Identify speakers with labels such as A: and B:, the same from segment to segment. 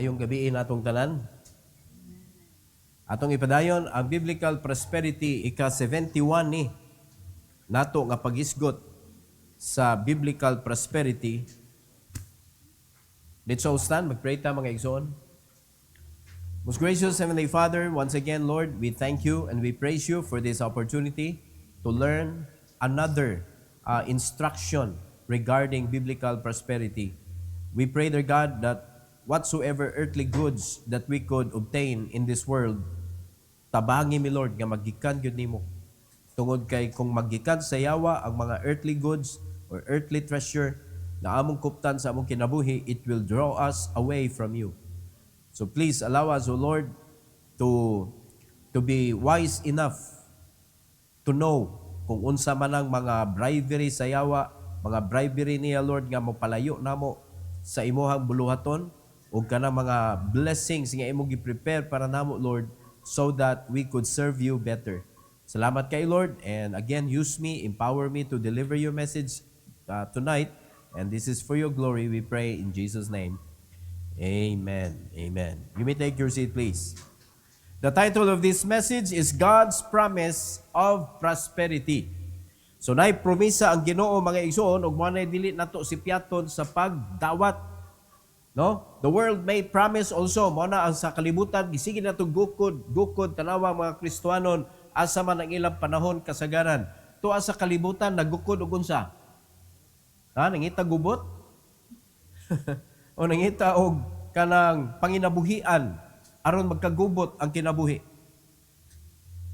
A: Maayong gabi natong tanan. Atong ipadayon ang biblical prosperity ika-71 ni nato nga pagisgot sa biblical prosperity. Let's all stand, magpray ta mga igsoon. Most gracious Heavenly Father, once again, Lord, we thank you and we praise you for this opportunity to learn another instruction regarding biblical prosperity. We pray, dear God, that whatsoever earthly goods that we could obtain in this world, tabangi mi Lord nga magikan gyud nimo. Tungod kay kung magikan sa yawa ang mga earthly goods or earthly treasure na among kuptan sa among kinabuhi, it will draw us away from you. So please allow us, O Lord, to be wise enough to know kung unsa man ang mga bribery sa yawa, mga bribery niya, Lord, nga mopalayo namo sa imuhang buluhaton, o kana mga blessings nga imong gi-prepare para namo, Lord, so that we could serve you better. Salamat kay Lord, and again, use me, empower me to deliver your message tonight, and this is for your glory, we pray in Jesus' name. Amen. Amen. You may take your seat, please. The title of this message is God's Promise of Prosperity. So naay promisa ang Ginoo mga igsoon, ug mo nay dili nato si piaton sa pagdawat. No? The world may promise also, mo na ang sa kalibutan gisige nato gukod tanawa mga Kristiyanon asa man ang ilang panahon kasagaran. Tuwa sa kalibutan nagukod og unsa? Nangita gubot? O nangita og kanang panginabuhian aron magkagubot ang kinabuhi.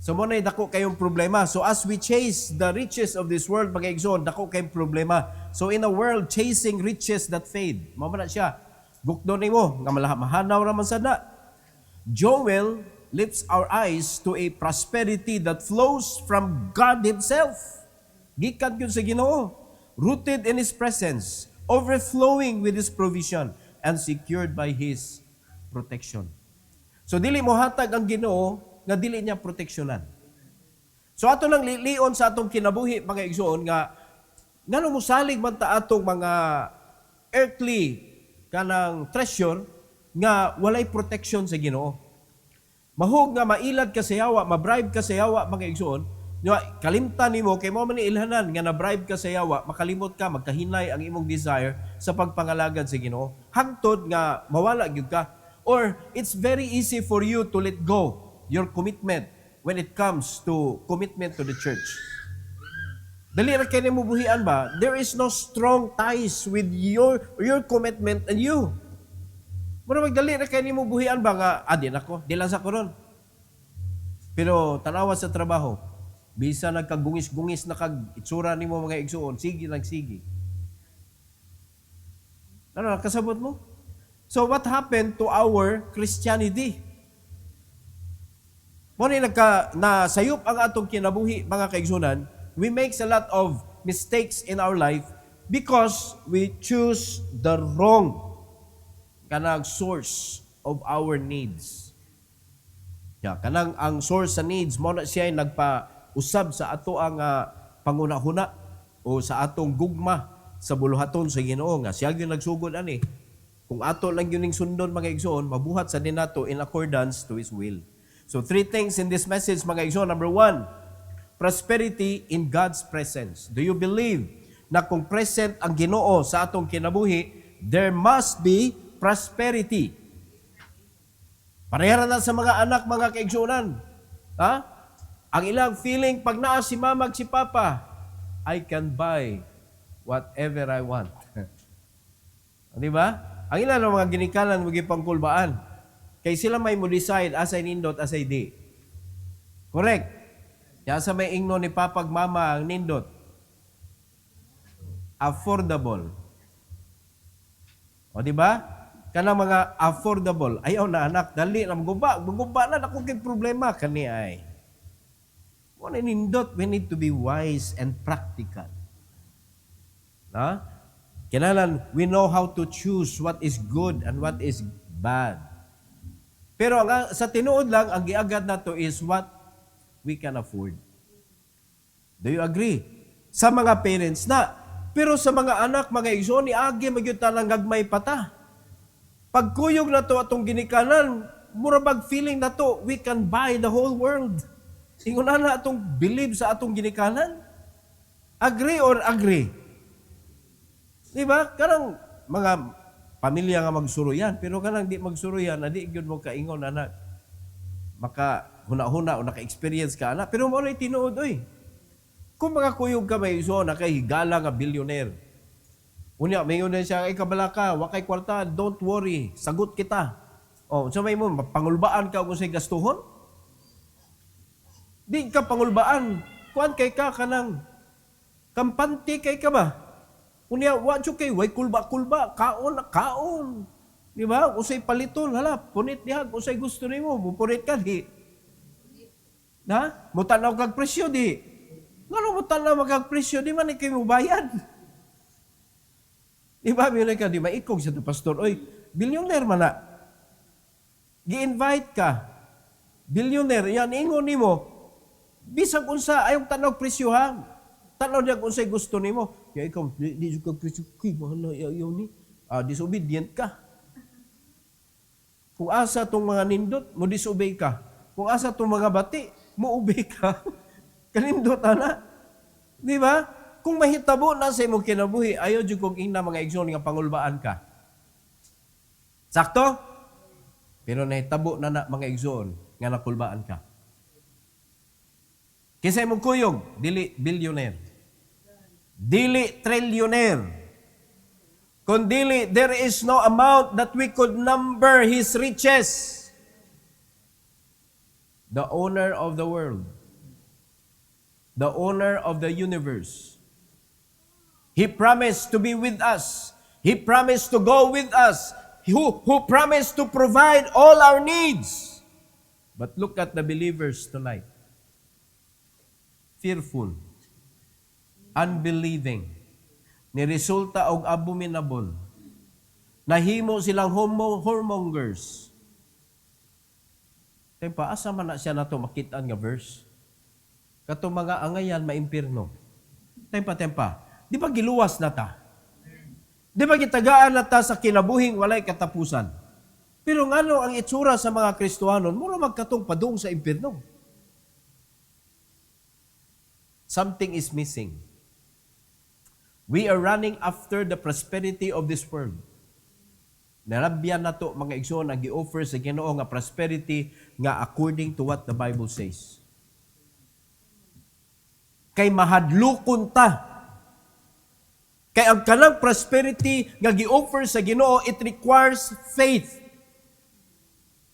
A: So mo nay dako kayong problema. So as we chase the riches of this world, mga igsoon, dako kayong problema. So in a world chasing riches that fade, mo man siya. Gukdo nimo nga mahanaw ra man sada. Joel lifts our eyes to a prosperity that flows from God Himself. Gikan gyud sa Ginoo, rooted in His presence, overflowing with His provision, and secured by His protection. So dili mo hatag ang Ginoo nga dili niya proteksyonan. So ato lang lilion sa atong kinabuhi mga igsoon nga ngano mosalig man ta atong mga earthly kanang treasure nga walay protection sa Ginoo. Mahug nga mailad ka sa yawa, mabribe ka sa yawa mga igsoon, kalimtan nimo kay mo man ni ilhanan nga na-bribe ka sa yawa, makalimot ka, magkahinay ang imong desire sa pagpangalagad sa Ginoo. Hangtod nga mawala gyud ka. Or it's very easy for you to let go your commitment when it comes to commitment to the church. Dali ra kay nimo buhian ba? There is no strong ties with your commitment and you. Mura magdali ra kay nimo buhian ba nga di nako, di lang sa koron. Pero tanawa sa trabaho, bisa nagkagungis-gungis na kag itsura nimo mga igsuon, sige lang sige. Ano kasabot mo? So what happened to our Christianity? Mo ni nasayop ang atong kinabuhi mga kaigsunan. We make a lot of mistakes in our life because we choose the wrong kanang source of our needs. Kanang ang source sa needs mo na siya ay nagpa-usab sa ato ang pangunahuna o sa atong gugma sa buluhaton sa Ginoo nga siya gyud nagsugod ani. Kung ato lang yun sundon mga igsoon, mabuhat sa din nato in accordance to His will. So 3 things in this message mga igsoon. Number 1, prosperity in God's presence. Do you believe na kung present ang Ginoo sa atong kinabuhi, there must be prosperity? Parehara na sa mga anak, mga kaigsuonan. Ang ilang feeling, pag naa si mama at si papa, I can buy whatever I want. Di ba? Ang ilan ng mga ginikanan, mga pangkulbaan. Kaya sila may mo decide, asay nindot, asay di. Correct? Kaya sa may ingno ni papag mama ang nindot. Affordable. O di ba? Kanang mga affordable. Ayaw na anak, dali na magumba na ako kay problema kani ay. Mo nindot, we need to be wise and practical. Kailangan we know how to choose what is good and what is bad. Pero sa tinuod lang, ang giagad nato is what we can afford. Do you agree? Sa mga parents na. Pero sa mga anak, mga igsoon, ni agi magyud tanang gagmay pata. Pagkuyog na to atong ginikanan, murabag feeling na to, we can buy the whole world. Ingon na atong believe sa atong ginikanan. Agree or agree? Di ba? Karang mga pamilya nga magsuruyan, pero kanang di magsuruyan, adi gyud mo kaingon anak. Maka huna-huna o naka-experience ka anak, pero mo ray tinuod oy. Kung mga kuyog ka may iso na kay higala nga billionaire. Unya mayon na siya ay kabalaka, wa kay kwarta, don't worry, sagot kita. Oh, so may mo pangulbaan ka kung say gastuhon? Di ka pangulbaan. Kuan kay ka kanang kampante kay ka ba? Unya wa jud kay way kulba-kulba, kaon na kaon. Di ba? Usay paliton, hala, punit diha, usay gusto nimo, mupunit ka di. Na? Mutanaw kag presyo di. Ngano mutanaw kag presyo di man kay mo bayad. Di ba, ka, di maikog sa pastor, oy, billionaire man na. Gi-invite ka. Billionaire, yan, ingon ni mo. Bisag unsa, ayong tanaw presyo ha. Tanaw niya kung unsay gusto ni mo. Kaya ikaw, di ka presyo, kay, mahal na yaw ni. Disobedient ka. Kung asa tong mga nindot, mo disobey ka. Kung asa tong mga bati, mo obey ka. Kanindot, ana. Di ba? Kung mahitabo na sa imong kinabuhi, ayaw jud kog ina mga igsoon nga pangulbaan ka. Sakto? Pero nahitabo na mga igsoon nga nakulbaan ka. Kinsa imong kuyog, dili billionaire. Dili trillionaire. Kung dili, there is no amount that we could number his riches. The owner of the world. The owner of the universe. He promised to be with us. He promised to go with us. Who promised to provide all our needs. But look at the believers tonight. Fearful. Unbelieving. Ni resulta og abominable. Nahimo silang whoremongers. Tempa, asa man na siya nato makitaan nga verse? Kato mga angayan maimpirno. Tempa. Di ba giluwas na ta? Di ba gitagaan na ta sa kinabuhing walay katapusan? Pero ngano ang itsura sa mga Kristohanon, mura magkatong padung sa impyerno. Something is missing. We are running after the prosperity of this world. Narabyan na to mga igsoon ang gi-offer sa Ginoo nga prosperity nga according to what the Bible says. Kay mahadlukon ta. Kay ang kanang prosperity nga gi-offer sa Ginoo, it requires faith.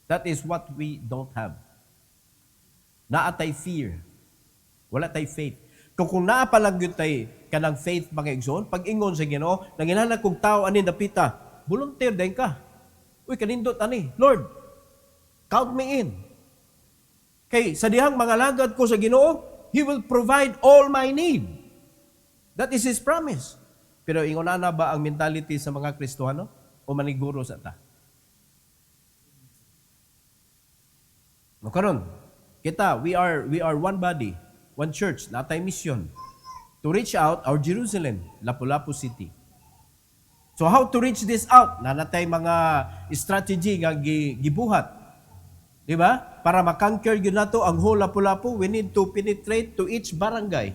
A: That is what we don't have. Naatay fear. Wala tay faith. Kung naa pa lang yun tay kanang faith mga igsoon, pag ingon sa Ginoo, nanginahanglan kong tao anin dapita, volunteer din ka. Uy, kanindot ani, Lord, count me in. Kay sa dihang mga lagad ko sa Ginoo, He will provide all my need. That is His promise. Pero ingon na ba ang mentality sa mga Kristohano o maniguro sa ta? No karon, kita we are one body, one church, natay mission to reach out our Jerusalem, Lapu-Lapu City. So how to reach this out? Nanatay mga strategy nga gibuhat. Di ba? Para makonquer gyud nato ang whole Lapu-Lapu, we need to penetrate to each barangay.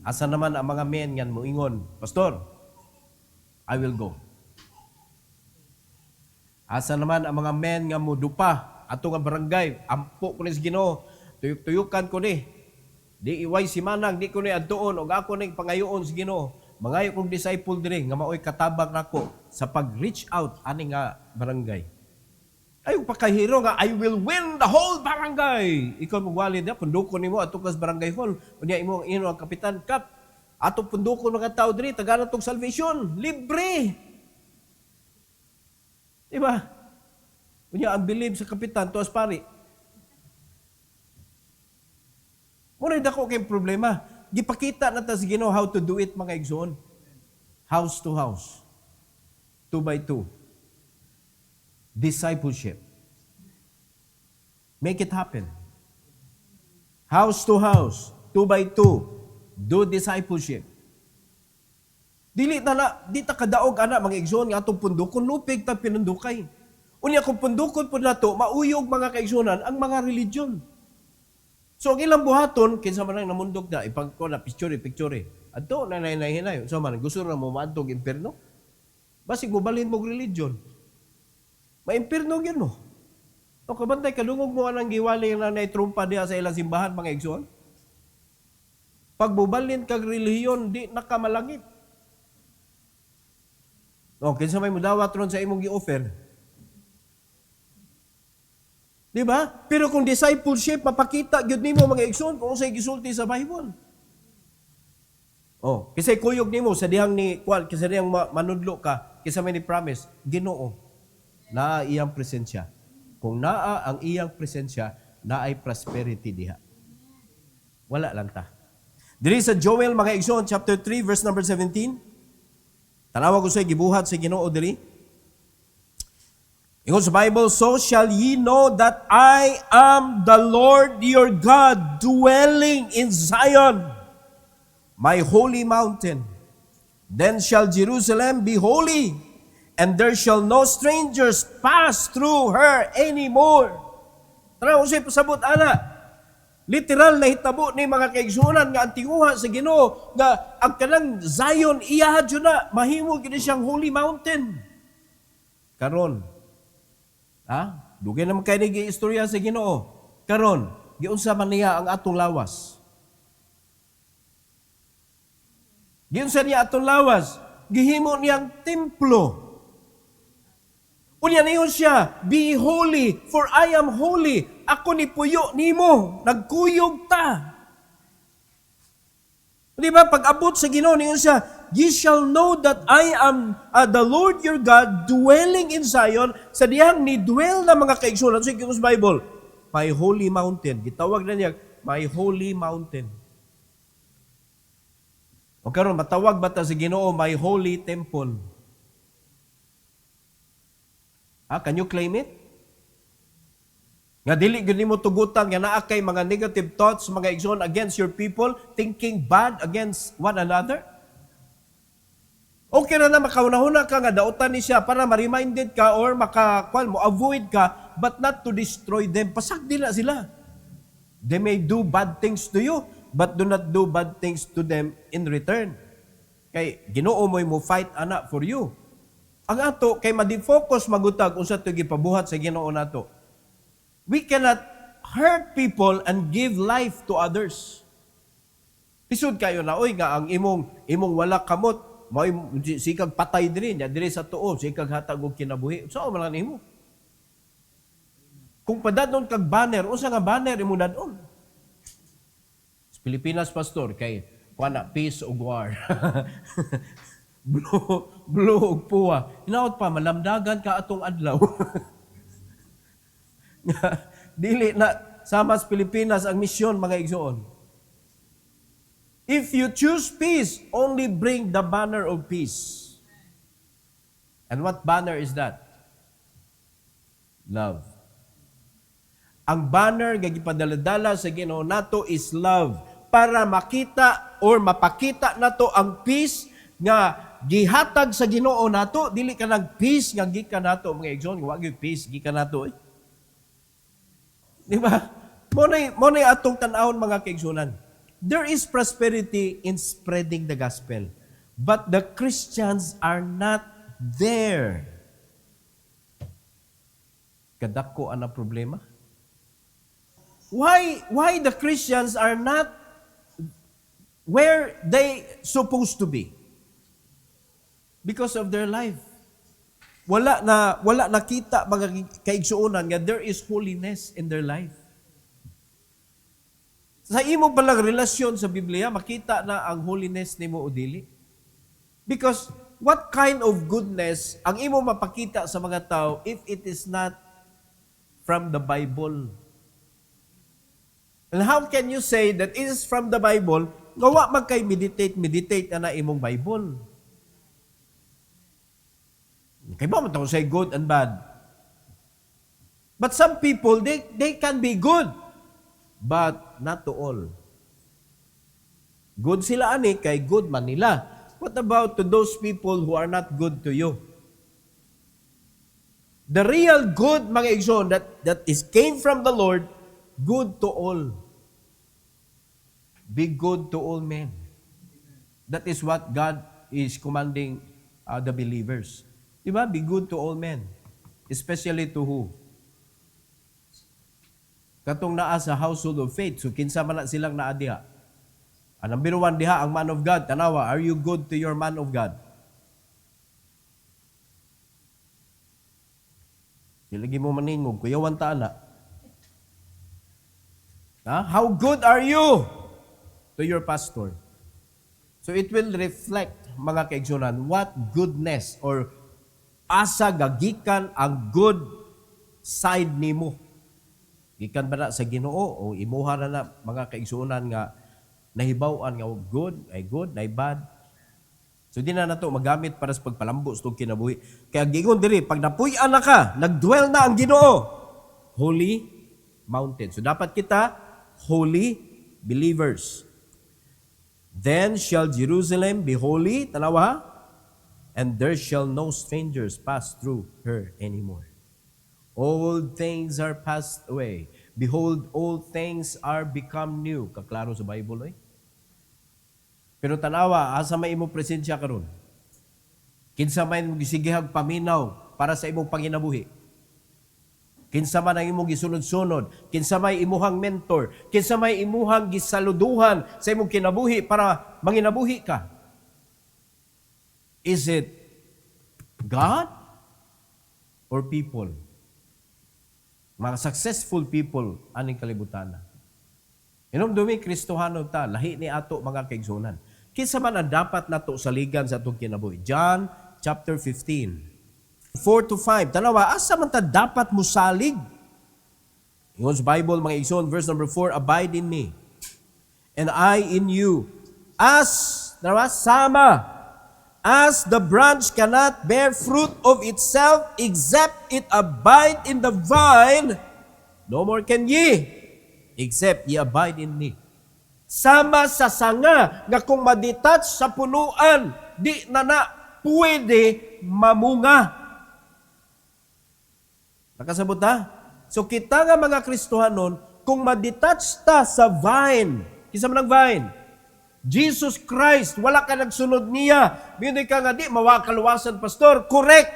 A: Asa naman ang mga men nga moingon, Pastor, I will go. Asa naman ang mga men nga modupa ato nga barangay, ampo ko ni sa Ginoo, tuyok-tuyukan ko ni. Di iway si manang, di ko ni adtuon og ako ni pangayoon sa Ginoo. Mangayo kong disciple diri nga maoy katabang nako sa pag-reach out ani nga barangay. Ay pakahiro nga I will win the whole barangay. Ikaw mo walid na pundukon nimo ato kas barangay hall. Unya imo ang kapitan kap ato pundukon mga tao diri tagana tong salvation, libre. Diba? Unya ang believe sa kapitan tuas pari. Muna dako kay problema. Gipakita na ta sa Ginoo how to do it mga igsoon. House to house. 2 by 2. Discipleship. Make it happen. House to house, 2 by 2. Do discipleship. Di ta kadaog ana mga igsoon nga atong pundukon lupig ta pinundukay. Unya kung pundukon po nato mauyog mga kaigsuonan ang mga religion. So ang ilang buhaton kinsa man ang namundog na ipangko na picture. Adto na hinay. So man gusto na mo maadtog impierno. Basig mo balhin mo religion. Ma-impierno gyud mo. O kabantay kadungog mo anang giwali nga nay trumpa diha sa ilang simbahan mga igsoon. Pag bubalhin kag relihiyon di nakamalangit. O, kinsa may mudawat ron sa imong gi-offer. Di ba? Pero kung discipleship, mapakita gyud nimo mga igsoon kung unsay gisulti sa Bible. Oh, kasi kuyog nimo sa dihang ni kasi dihang manudlo ka, kisa may ni promise, Ginoo, naa iyang presensya. Kung naa ang iyang presensya, naay prosperity diha. Wala lang ta. Diri sa Joel mga igsoon chapter 3 verse number 17. Tanawa ko sa gibuhat sa Ginoo diri. Ingon sa Bible, so shall ye know that I am the Lord your God, dwelling in Zion, my holy mountain. Then shall Jerusalem be holy, and there shall no strangers pass through her anymore. Tanawa ko sa pasabot ana. Literal na hitabo ni mga kaigsuonan nga ang tinguha sa Ginoo nga ang kanang Zion iyahad yun na mahimo gid siyang holy mountain. Karon, dugay naman kay ni istorya sa Ginoo. Karon, giunsa man niya ang atong lawas? Giunsa niya atong lawas? Gihimo niyang templo. Unya niyon siya, be holy, for I am holy. Ako ni puyo nimo, nagkuyog ta. Di ba, pag abot sa Ginoo niyon siya, ye shall know that I am the Lord your God, dwelling in Zion, sa diyang ni dwell na mga kaigsuonan. So, sa Bible, my holy mountain. Gitawag na niya, my holy mountain. O karon matawag ba ta sa Ginoo, my holy temple? Can you claim it? Nga dili gyud nimo tugutan nga naa kay mga negative thoughts, mga igsoon against your people, thinking bad against one another? Okay na makaunahuna ka nga dautan ni siya para ma-reminded ka or mo avoid ka, but not to destroy them. Pasagdi na sila. They may do bad things to you, but do not do bad things to them in return. Kay Ginoo mo fight ana for you. Ang ato kay ma-defocus magutag unsa to gipabuhat sa Ginoo nato. We cannot hurt people and give life to others. Lisod kayo na oy nga ang imong wala kamot, mao sikag patay diri nya diri sa tuo, sikag hatag og kinabuhi. Sao man nimo? Kung padadon kag banner, unsa nga banner imo dadon? Sa Pilipinas pastor kay kuana peace ug war. Blue ug puwa. Hinaot pa, malamdagan ka atong adlaw. Dili na sama sa Pilipinas ang misyon mga igsoon. If you choose peace, only bring the banner of peace. And what banner is that? Love. Ang banner nga gipadala-dala sa Ginoo nato is love para makita or mapakita nato ang peace nga gihatag sa Ginoo nato, dili ka nag peace nga gikan nato mga igsoon, wa gyud peace gikan nato. Di ba? Mo nay atong tan-awon mga kaigsuonan. There is prosperity in spreading the gospel, but the Christians are not there. Kadako ana problema. Why the Christians are not where they supposed to be? Because of their life. Wala nakita mga kaigsuonan nga there is holiness in their life. Sa imo palang relasyon sa Biblia, makita na ang holiness nimo o dili. Because what kind of goodness ang imo mapakita sa mga tao if it is not from the Bible? And how can you say that it is from the Bible nga wa man kay meditate na imong Bible? Kaya ba mo say good and bad? But some people, they can be good, but not to all. Good sila ani, kay good man nila. What about to those people who are not good to you? The real good, mga igsoon, that is came from the Lord, good to all. Be good to all men. That is what God is commanding the believers. Diba? Be good to all men. Especially to who? Katong naa sa household of faith. So, kinsa man na silang naa diha. Ang number one diha, ang man of God. Tanawa, are you good to your man of God? Silagi mo maningog, kuyawan ta na. How good are you to your pastor? So it will reflect, mga kaigsunan, what goodness or asa gagikan ang good side nimo. Gikan ba na sa Ginoo o imuha na mga kaigsunan nga nahibaw-an nga good, nay bad. So di na nato magamit para sa pagpalambos itong kinabuhi. Kaya gingon diri, pag napuy-an na ka, nagdwell na ang Ginoo, holy mountain. So dapat kita holy believers. Then shall Jerusalem be holy, tanawa, and there shall no strangers pass through her anymore. All things are passed away. Behold, all things are become new. Kaklaro sa Bible, eh? Pero tanawa, asa may imong presensya karon? Kinsa may imong gisigihag paminaw para sa imong panginabuhi? Kinsa man ang imong gisunod-sunod? Kinsa may imuhang mentor? Kinsa may imuhang gisaluduhan sa imong kinabuhi para manginabuhi ka? Is it God or people? Mga successful people aning kalibutan. Inom-dumi Kristohano ta, lahi ni ato mga kaigsunan. Kinsa man ang dapat nato saligan sa atong kinabuhi? John chapter 15. 4-5. Tanawa, asa man ta dapat musalig? Ingon sa Bible, mga igsoon, verse number 4, abide in me, and I in you. Tanawa, sama. As the branch cannot bear fruit of itself except it abide in the vine, no more can ye, except ye abide in me. Sama sa sanga nga kung madetach sa punuan, di na pwede mamunga. Nakasabot ha? So kita nga mga Kristohanon, kung madetach ta sa vine, kisa man ang vine, Jesus Christ, wala ka nagsunod niya. Binoy ka nga di, mawakaluwasan, pastor. Correct.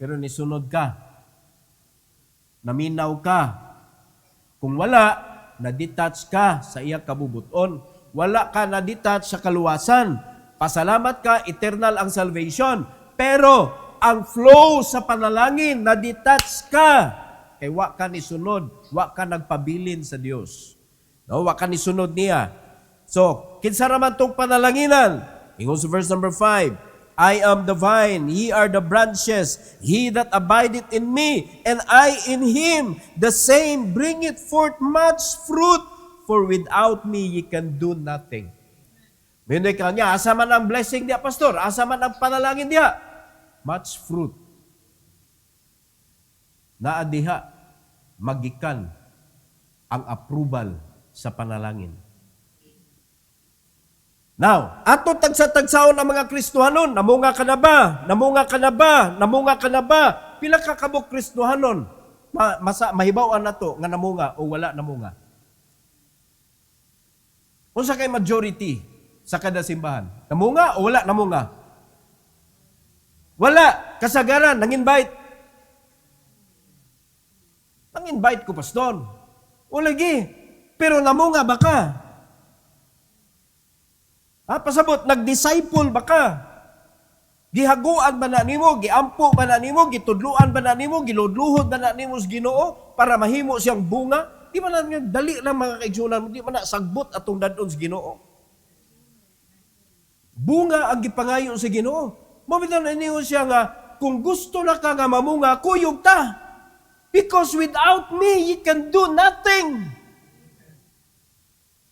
A: Pero nisunod ka. Naminaw ka. Kung wala, na-detach ka sa iyang kabubuton. Wala ka na-detach sa kaluwasan. Pasalamat ka, eternal ang salvation. Pero, ang flow sa panalangin, na-detach ka. Kaya wa ka nisunod, wa ka nagpabilin sa Diyos. No, wa ka nisunod niya. So, kinsa raman tong panalanginan? Ingon sa verse number 5, I am the vine, ye are the branches, he that abideth in me, and I in him, the same bringeth forth much fruit, for without me ye can do nothing. Minday ka niya, asa man ang blessing niya, pastor? Asa man ang panalangin niya? Much fruit. Naadiha, magikan ang approval sa panalangin. Now, ato tagsa-tagsaon ang mga Kristohanon, namunga ka na ba? Namunga ka na ba? Namunga ka na ba? Pila ka kabuk Kristohanon? Mahibawan na to, nga namunga o wala namunga. Unsa kay majority sa kada simbahan? Namunga o wala namunga? Wala. Kasagaran, nang-invite. Nang-invite ko, pastor. O lagi. Pero namunga ba ka? Pasabot, nag-disciple ba ka? Gihaguan ba na nimo? Giampo ba na nimo? Gitudluan ba na nimo? Giludluhod ba na nimo sa Ginoo para mahimo siyang bunga? Di man na dali lang mga kaigsunan mo, di man na sagbot atong dadon sa Ginoo. Bunga ang gipangayo sa Ginoo. Mabitan na niyo siya nga, kung gusto na ka nga mamunga, kuyog ta. Because without me, you can do nothing.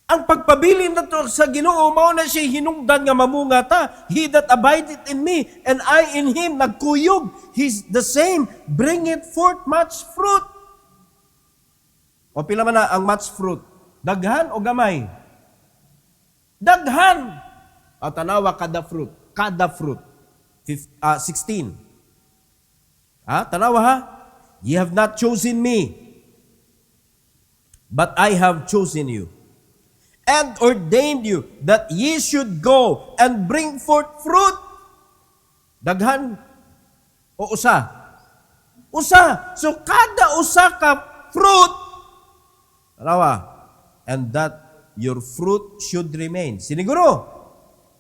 A: Ang pagpabilin na to sa Ginoo, mao na siya hinungdan nga mamunga ta. He that abideth in me, and I in him, nagkuyog. He's the same, bringeth forth much fruit. O pila man na ang much fruit? Daghan o gamay? Daghan! O tanawa kada fruit. Kada fruit. 16. Tanawa ha? Ye have not chosen me, but I have chosen you, and ordained you that ye should go and bring forth fruit. Daghan o usa? Usa. So kada usa ka fruit, tanawa, and that your fruit should remain. Siniguro,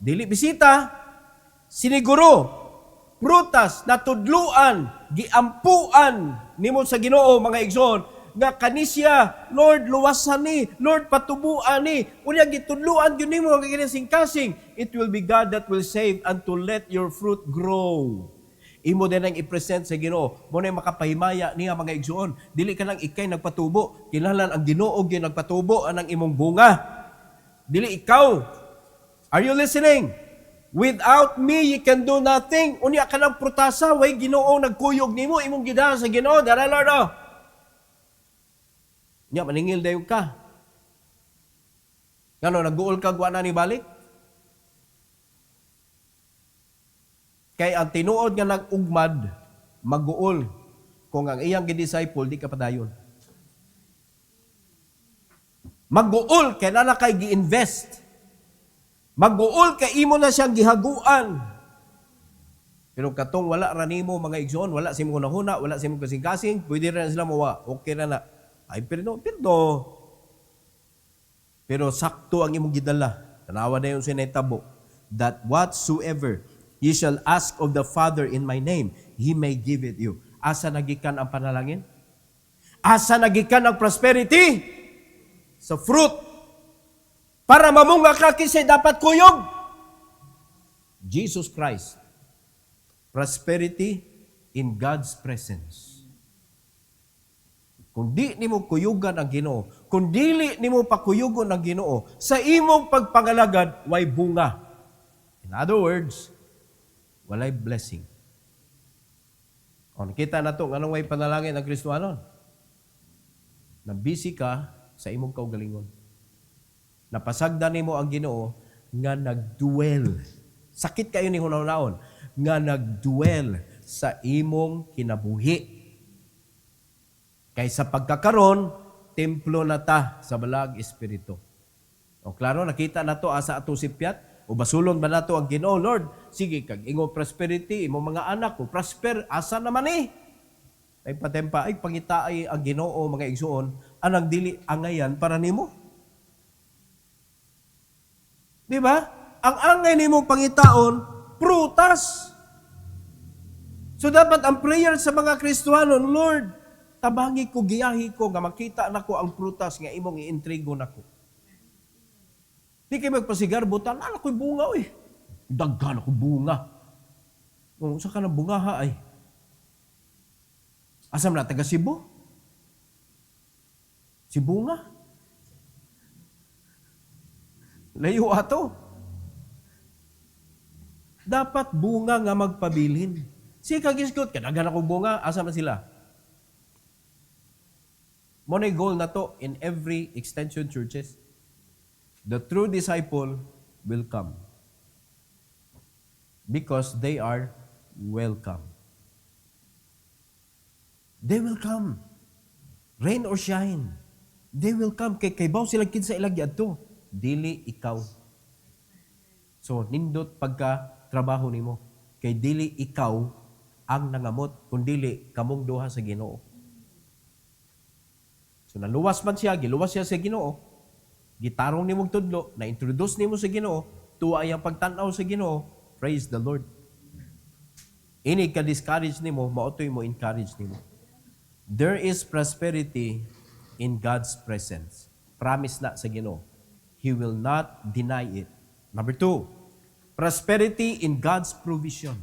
A: dili bisita, siniguro, prutas na tudluan, giampuan nimo sa Ginoo mga igsoon, nga kanisya, Lord, luwasan ni, Lord, patubuan ni, unya gitudluan gyud nimo nga kasing-kasing. It will be God that will save and to let your fruit grow. Imo din ang i-present sa Ginoo. Mo na makapahimaya niya mga igsoon. Dili ka lang ikay nagpatubo. Kinahanglan ang Ginoo gyud nagpatubo anang imong bunga. Dili ikaw. Are you listening? Without me, you can do nothing. Unya ka ng prutasa, way Ginoo nagkuyog nimo, imong gidahan sa Ginoo. Dara, Lord, oh. Unya, maningil dayon ka. Ngano, nag-uol ka, guwa na ni balik? Kay ang tinuod nga nag-ugmad, mag-uol. Kung ang iyang gidisciple, di ka padayon. Mag-uol, kaya na kay gi-invest. Mag-uol, kay imo na siyang gihaguan. Pero katong wala ranimo mga igsoon, wala si mo hunahuna, wala si mo kasing-kasing, pwede rin sila mawa. Okay na. Ay, pero. Pero sakto ang imong gidala. Tanawa na yung sinetabo. That whatsoever ye shall ask of the Father in my name, He may give it you. Asa nagikan ang panalangin? Asa nagikan ang prosperity? Sa fruit. Para mamunga ka kisay dapat kuyog. Jesus Christ. Prosperity in God's presence. Kung di nimo kuyugan ang Ginoo, kung dili nimo pakuyugon ang Ginoo, sa imong pagpangalagad, way bunga. In other words, walay blessing. O, nakita na ito, anong way panalangin ng Kristohanon? Na busy ka sa imong kaugalingon. Napasagdan nimo ang Ginoo nga nagdwell. Sakit kayo ni hunaw-naon. Nga nagdwell sa imong kinabuhi. Kaysa pagkakaron, templo na ta sa balag espiritu. O klaro, nakita na to asa ato sipyat. O basulon ba nato ang Ginoo, Lord? Sige, kag ingo prosperity, imo mga anak ko, prosper, asa naman eh? Ay patempa, ay pangitaay ang Ginoo, mga igsuon, anang dili angayan para nimo. Di ba? Ang angay nimo pangitaon, prutas. So dapat ang prayer sa mga Kristohanon, Lord, tabangi ko, giyahi ko, nga makita na ko ang prutas nga imong i-intrigo na ko. Di kayo magpasigar, butan, ako'y bunga, oy. Daghan ako bunga. Kung sa ka ng bunga, ha, ay. Asam na, taga Cebu? Si bunga? Layo ato. Dapat bunga nga magpabilin. Si kagiskot, kadagan ako bunga, asam na sila? Monay goal na to in every extension churches. The true disciple will come because they are welcome. They will come. Rain or shine. They will come. Kay baw sila kinsa ilag adto. Dili ikaw. So, nindot pagka trabaho nimo. Kay dili ikaw ang nangamot, kundi kamong duha sa Ginoo. So, naluwas man siya, giluwas siya sa Ginoo. Gitarong ni mong tudlo, na-introduce ni mo sa Ginoo, tuwa ang pagtanaw sa Ginoo, praise the Lord. Ini ka-discourage ni mo, mautoy mo encourage ni mo. There is prosperity in God's presence. Promise na sa Ginoo. He will not deny it. Number 2, prosperity in God's provision.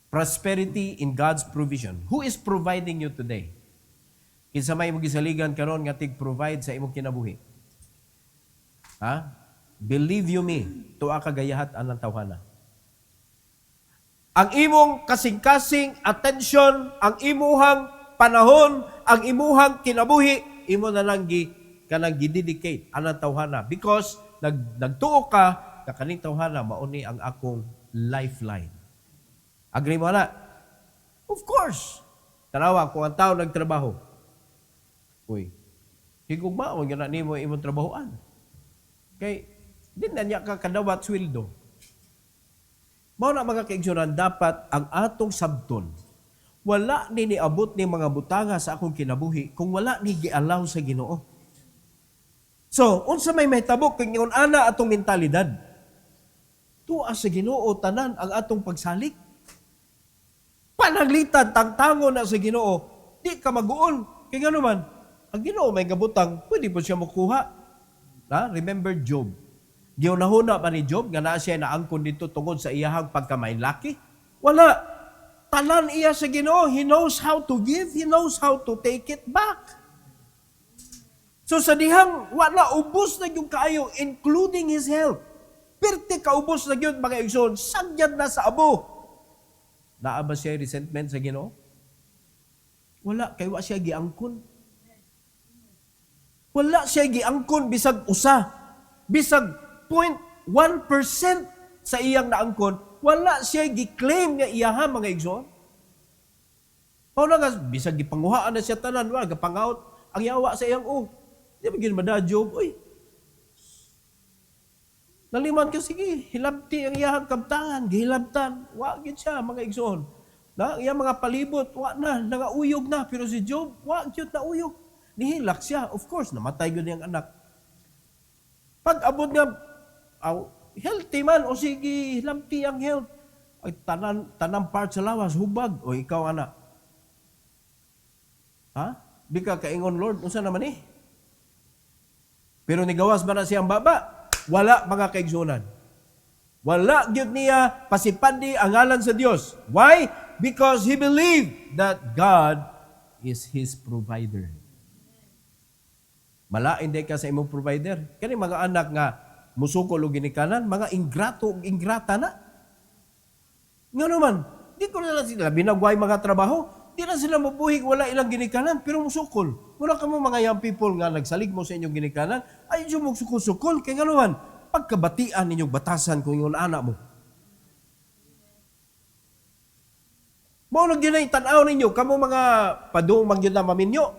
A: Prosperity in God's provision. Who is providing you today? Kinsa may imong gisaligan karon nga tig-provide sa imong kinabuhi? Ha? Believe you me, tuwa kagayahat anang tawhana. Ang imong kasing-kasing attention, ang imuhang panahon, ang imuhang kinabuhi, imo na lang kanang gidedicate anang tawhana. Because nagtuo ka kakaning tawhana mauni ang akong lifeline. Agree mo na? Of course. Tanawa, kung ang tao nagtrabaho, uy, higugmaon nga na nimo imong trabahoan. Kay, di na niya ka kadawat sweldo. Mao na mga kaigsunan, dapat ang atong sabton, wala ni niabot ni mga butanga sa akong kinabuhi kung wala ni gialaw sa Ginoo. So, unsa may mahitabo kung ingon ana atong mentalidad? Tuwa sa Ginoo tanan ang atong pagsalig. Panaglitan, tangtango na sa Ginoo, di ka maguon. Kaya nga naman, ang Ginoo may gabutang, pwede po siya makuha. Remember Job. Gihunahuna pa ni Job, nga na siya naangkon dito tungod sa iyahang pagkamainlaki? Wala. Tanan iya sa Ginoo. He knows how to give. He knows how to take it back. So sa dihang, wala, ubos na yung kaayo, including his health. Pirti kaubos na yun, mga igsoon, sagyad na sa abo. Naa ba siya resentment sa Ginoo? Wala, kay wa siya giangkon. Wala siya giangkon bisag usa. Bisag 0.1% sa iyang naangkon, wala siya gi-claim nga iyaha mga igsoon. Pao na nga, bisag gipanguhaan na siya tanan, wala, gapangaut ang yawa sa iyang Di ba ginmada, Job? Uy, naliman ka, sige, hilabti ang iyahang kabtangan, gihilabtan. Wagin siya, mga igsoon. Iyang mga palibot, nangauyog na. Pero si Job, wagin na uyog. Nihilak siya. Of course, namatay yun niyang anak. Pag abot nga, healthy man, o sige, hilabti ang health. Ay, tanang part sa lawas, hubag. O ikaw, anak. Di ka kaingon, Lord, unsa naman Pero nigawas ba na siyang baba? Wala, mga kaigsunan. Wala gyud niya pasipandi ang ngalan sa Dios. Why? Because he believed that God is his provider. Malain day ka sa imong provider. Kani mga anak nga musukol og ginikanan, mga ingrato ug ingrata na. Nga naman, di ko na sila binagway mga trabaho, di na sila mabuhig, wala ilang ginikanan, pero musukol. Muna ka mo mga young people nga nagsalig mo sa inyong ginikanan, ay yung magsukol-sukol. Kaya nga naman, pagkabatian ninyong batasan kung yung anak mo. Mao na gyud tan-aw ninyo, kamo mga padung magyud na maminyo,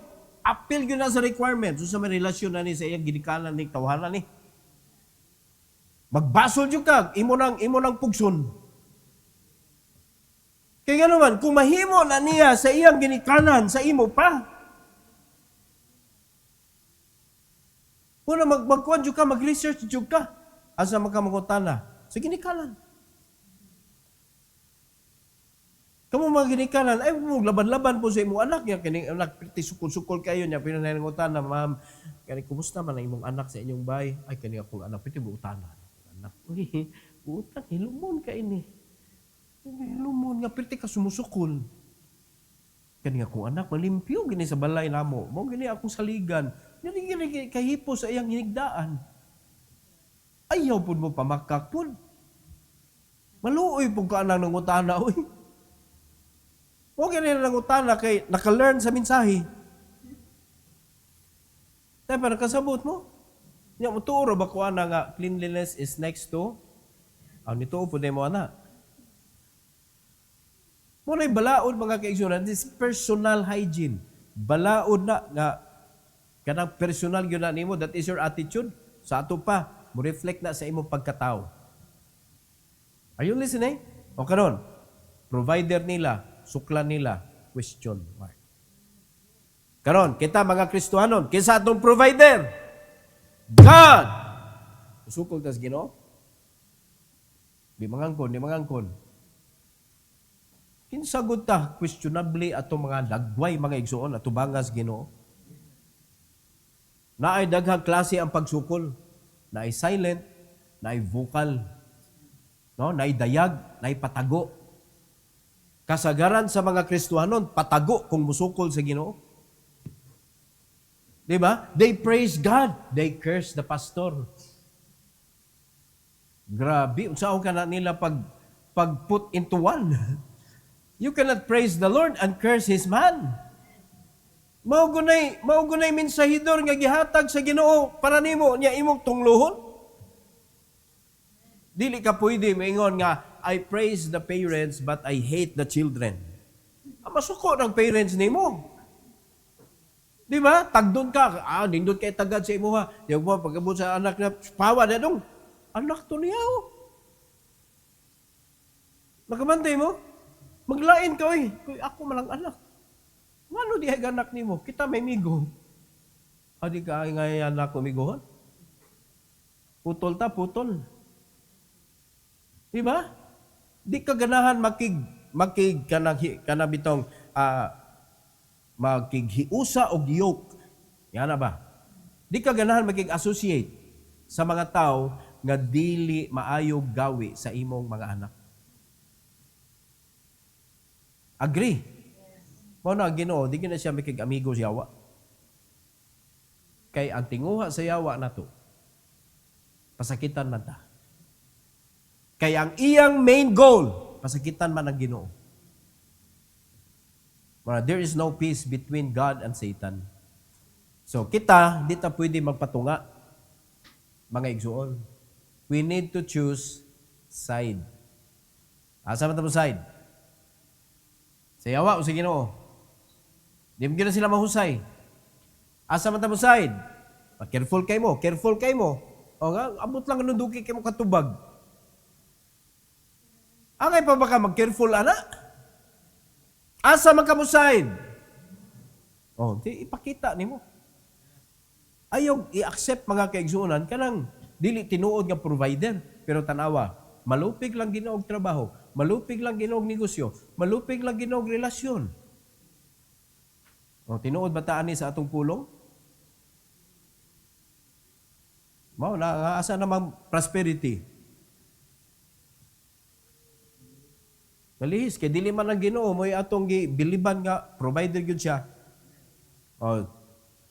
A: appeal gyud na sa requirement, so sa may relasyon na ni sa iyang ginikanan ni tawhanan ni. Magbasol jud ka, imo nang pugson. Kaya nga naman, kung mahimo na niya sa iyang ginikanan, sa imo pa. Kung magkuhan jud ka, mag-research jud ka, asa makamangutana, sa ginikanan. Kamu mga ginikanan, ay laban-laban po sa imo anak niya, kani anak piti sukol-sukol kayo niya, pinanayangutana, ma'am, kani kumusta man ang imong anak sa inyong bahay? Ay kani akong anak, piti buutana. Anak, uy, buutan, hilumon ka ini. Hilumon nga, piti ka sumusukol. Kani akong anak, malimpyo gini sa balay namo, mo gini akong saligan, gini kahipo sa iyang hinigdaan. Ayaw po mo pamakak po. Maluoy po ka nang nangutana, uy. Huwag yan lang utana kay naka-learn sa mensahe. Pero nakasabot mo. Nga mo tuuro ba ko nga cleanliness is next to? Nito po na mo na. Muna balaod mga kaigsunan, this personal hygiene. Balaod na nga kanang personal yun na nimo, that is your attitude. Sa ato pa, mo reflect na sa imong pagkatao. Are you listening? O karon, provider nila, suklan nila, question mark. Karon, kita mga Kristohanon, kinsa atong provider? God! Usukol tas Ginoo? Di mangangkon. Kinsa gud ta questionably atong mga dagway mga igsuon at tubangas Ginoo? Naay daghang klase ang pagsukol. Naay silent, naay vocal, no? Naay dayag, naay patago. Kasagaran sa mga Kristohanon, patago kung musukol sa Ginoo. Di ba? They praise God. They curse the pastor. Grabe. Unsaon ka na nila pag put into one. You cannot praise the Lord and curse His man. Maugunay minsahidor nga gihatag sa Ginoo para nimo niya imong tunglohon. Dili ka pwede maingon nga, I praise the parents but I hate the children. Masuko ng parents nimo. Di ba? Tagdon ka. Nindot kay tagad sa imo ha. Di mo pagabot sa anak na pawa na dong. Anak to niya oh. Makamantay mo? Maglain ka oy. Kuy ako malang anak. Ngano di ay anak nimo? Kita may migo. Adi ka ngay anak ko migohon? Putol ta, putol. Di ba? Di ka ganahan makig kanabitong magkighiusa o giyok. Yan na ba? Di ka ganahan makig-associate sa mga tao nga dili maayog gawi sa imong mga anak. Agree? Mao na Ginoo, di na siya makig-amigo sa yawa. Kay ang tinguha sa yawa na to, pasakitan man ta. Kay ang iyang main goal, pasakitan man ang Ginoo. There is no peace between God and Satan. So kita, di ta pwede magpatunga, mga igsuon. We need to choose side. Asa man ta mo side? Sa yawa o sa Ginoo? Di mo gina sila mahusay. Asa man ta mo side? Careful kay mo, careful kay mo. O nga, abot lang anong duki kay mo katubag. Angay pa ba ka mag-careful, ana? Asa man ka mo side? O, ipakita ni mo. Ayaw i-accept mga kaigsuunan kanang dili tinuod nga provider. Pero tanawa, malupig lang Ginoo og trabaho, malupig lang Ginoo og negosyo, malupig lang Ginoo og relasyon. O, tinuod ba ta ani sa atong pulong? Mao na asa namang prosperity. Kalihis, kay dili man ang Ginoo mo atong gibiliban nga provider gyud siya.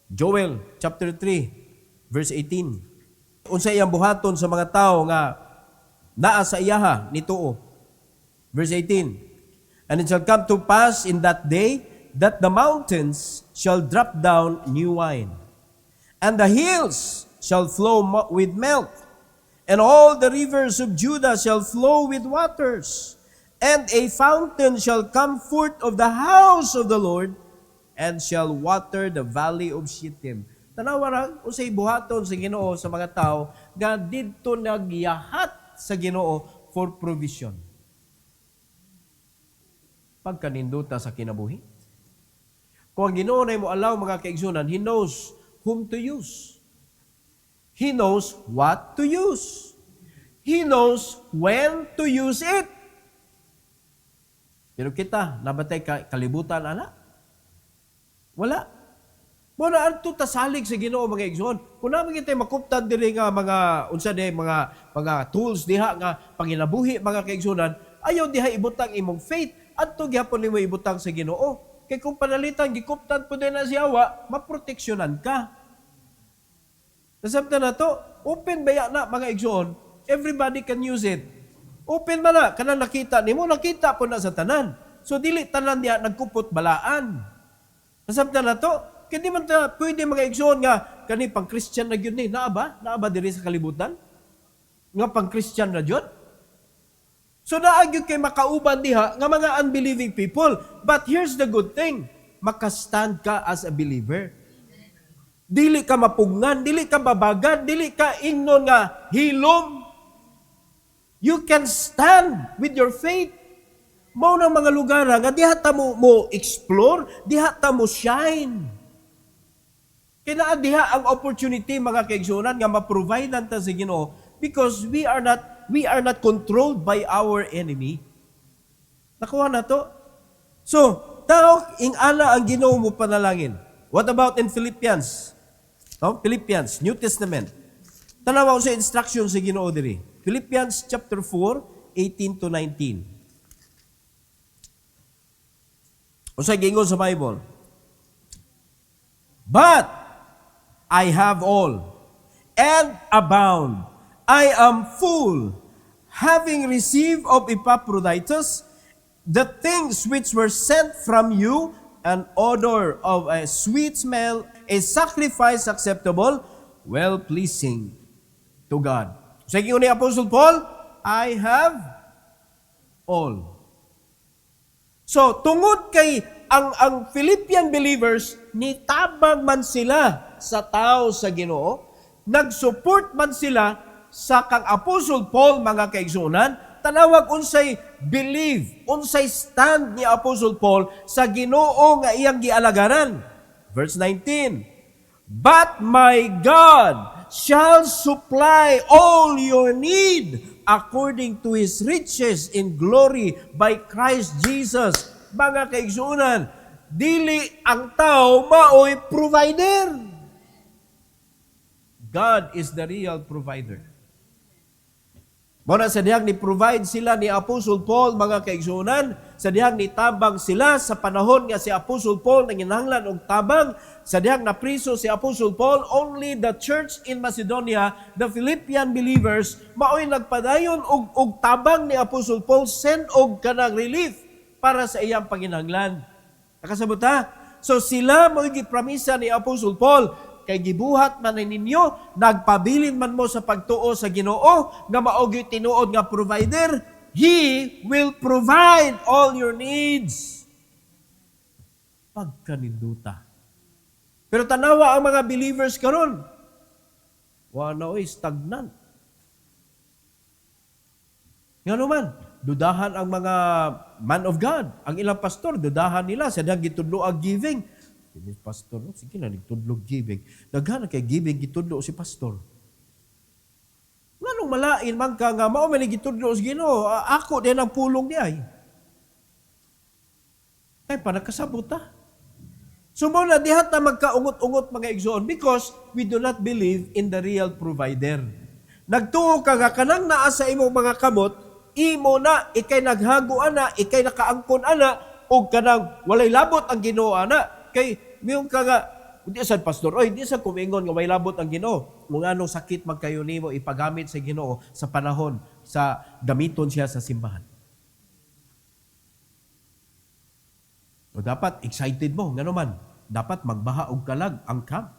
A: Joel chapter 3 verse 18. Unsa iyang buhaton sa mga tao nga naa sa iyaha nituo. Verse 18. And it shall come to pass in that day that the mountains shall drop down new wine, and the hills shall flow with milk, and all the rivers of Judah shall flow with waters. And a fountain shall come forth of the house of the Lord, and shall water the valley of Shittim. Tanawa ra usay buhaton sa Ginoo sa mga tao nga didto nagyahat sa Ginoo for provision. Pagkaninduta sa kinabuhi. Kung ang Ginoo na mo allow mga kaigsunan, He knows whom to use. He knows what to use. He knows when to use it. Pero kita, nabatay kalibutan, ana? Wala. Muna adto ta salig sa Ginoo mga igsoon. Kung naman kita makuptan diri nga mga unsa di mga tools diha nga panginabuhi mga kaigsunan, ayaw diha ibutang imong faith. Adto gyapon nimo ibutang sa Ginoo. Kay kung panalitan gikuptan pud na si Yawa, maproteksyonan ka. Nasabtan na to, open baya na mga igsoon. Everybody can use it. Open man na, kanang nakita nimo, nakita po na sa tanan. So, dili tanan diya nagkupot balaan. Nasabtan na to, kaya di man ta pwede mga igsoon nga, kani pang Christian na yun Naa ba diri sa kalibutan? Nga pang Christian na yun? So, naagyo kay makauban diha nga mga unbelieving people. But here's the good thing, makastand ka as a believer. Dili ka mapungan, dili ka babagan, dili ka ingnon nga hilom. You can stand with your faith. Mao nang mga lugar nga diha ta mo explore, diha ta mo shine. Kaya diha ang opportunity mga kaigsunan nga ma-provide ta sa Ginoo because we are not controlled by our enemy. Nakuha na to. So, tao ingana ang Ginoo mo panalangin. What about in Philippians? Philippians, New Testament. Tanawa sa instruction sa Ginoo diri. Philippians chapter 4, 18 to 19. Usa gingon sa Bible. But I have all and abound. I am full, having received of Epaphroditus the things which were sent from you, an odor of a sweet smell, a sacrifice acceptable, well-pleasing to God. Sa gingon ni Apostle Paul, I have all. So, tungod kay ang Philippian believers, nitabang man sila sa tao sa Ginoo, nag-support man sila sa kang Apostle Paul, mga kaigsunan, tanawag unsay believe, unsay stand ni Apostle Paul sa Ginoo nga iyang gialagaran. Verse 19, But my God shall supply all your need according to His riches in glory by Christ Jesus. Mga kaigsunan, dili ang tao maoy provider. God is the real provider. Muna sa dihang ni-provide sila ni Apostle Paul, mga kaigsunan, sa dihang nitabang sila sa panahon nga si Apostle Paul nanginahanglan og tabang, sa dihang napriso si Apostle Paul, only the church in Macedonia, the Philippian believers, maoy nagpadayon og tabang ni Apostle Paul, send og kanang relief para sa iyang panginahanglan. Nakasabot ha? So sila maoy gipromisa ni Apostle Paul, kay gibuhat man ninyo, nagpabilin man mo sa pagtuo sa Ginoo, nga maogi tinuod nga provider, He will provide all your needs. Pagkaninduta. Pero tanawa ang mga believers karon, wala oy stagnant. Nga naman, dudahan ang mga man of God, ang ilang pastor, dudahan nila sa dihang gitudlo ang giving. Ini pastor, sige na, nagtudlog giving. Daghan kay giving, gitudlo si pastor. Nganong malain man ka nga, mao man gitudlo sa Ginoo, ako din ang pulong di ay. Ay, panagkasabot ha. So muna, dihat na magkaungot-ungot mga igsoon because we do not believe in the real provider. Nagtuo ka nga, kanang naa sa imong mga kamot, imo na, ikay naghago ana, ikay nakaangkon ana, o kanang walay labot ang Ginoo ana. Kay miyong kaga, hindi sa pastor, oy, hindi sa kumingon nga may labot ang Ginoo. Kung anong sakit magkayo nimo ipagamit sa Ginoo sa panahon sa gamiton siya sa simbahan. O dapat excited mo, ngano man, dapat magbaha og kalag ang camp.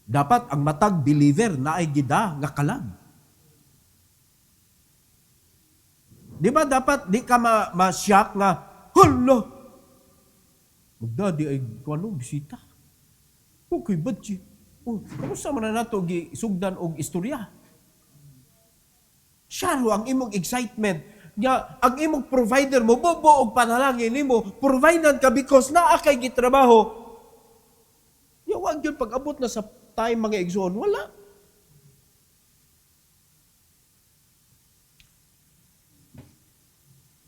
A: Dapat ang matag believer na ay gida nga kalag. Di ba dapat di ka ma-shock nga, hala! Magdadi ay kuanong bisita. Okay, badji. Kamusta man na nato sugdan og istorya? Syaro ang imong excitement. Nga, ang imong provider mo, bobo og panalangin nimo, providean ka because naa kay gitrabaho. Nga, wag yun pag-abot na sa time mga igsoon, wala.